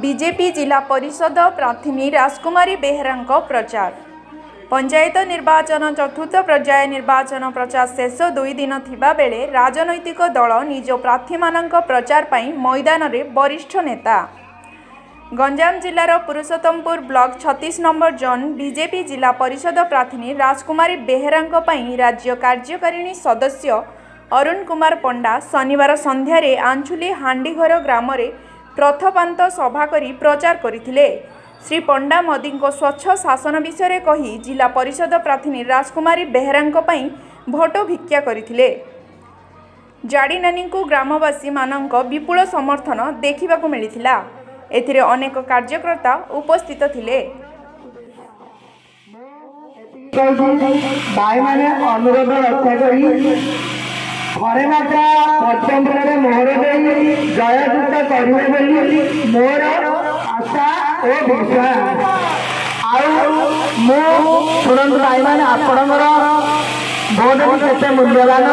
BJP जिला परिषद प्रार्थी राजकुमारी बेहेरा प्रचार। पंचायत निर्वाचन चतुर्थ पर्याय निर्वाचन प्रचार शेष 2 दिन थिबा बेले राजनैतिक दल निज प्रार्थी मानक प्रचार पाई मैदान रे वरिष्ठ नेता। गंजाम जिलार Purushottampur block 36 number zone BJP जिला परिषद प्रार्थी राजकुमारी बेहेरा पाई राज्य कार्यकारिणी सदस्य अरुण कुमार पंडा शनिवार संध्यारे आंचुली हांडीघर ग्राम रे प्रथपांत सभा करी प्रचार करथिले। श्री पंडा मोदी को स्वच्छ शासन विषय कही जिला परिषद प्रार्थी राजकुमारी बेहेरा पाई भोट भिक्षा करथिले। जाड़ी नानी को ग्रामवासी मानक विपुल समर्थन देखा मिलता। एथिरे अनेक कार्यकर्ता उपस्थित थिले। भाई माने अनुरोध रक्षा करी घरे मात्र पचम्बरे मोहर दे जयदूत करिवे बोली मोर आशा और विश्वास। शुणु भाई मैंने आपणकर भोट भी केते मूल्यवान।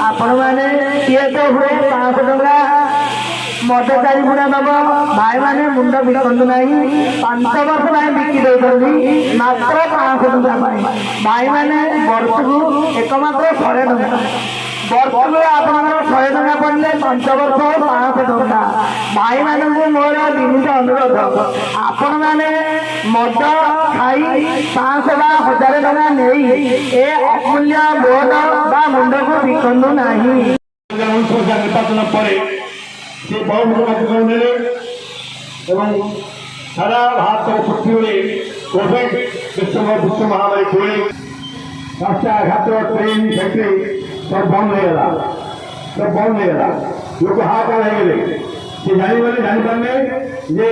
आपण मैंने किए तो हुए 500 टका मद 4 गुणा दब भाई मैंने मुंड बिकु ना 5 वर्ष बिकी दे मात्र 500 टका भाई मैंने वर्ष को एकमात्र 100 टका वर्ष को आप 100 टका पड़े 5 वर्ष 500 टका भाई मानक मोर विनीत अनुरोध आपण मैंने मद खाई 500 बा 1000 टका नहीं ए अमूल्य भोट बा मुंड को बिकु ना। निर्वाचन पर से बहुत सारा भारत पृथ्वी कोविड विश्व महामारी कोई रास्ता घाट ट्रेन फैक्ट्री सब बंद होगा लोग हाथ लगे जानी जानी पारे जे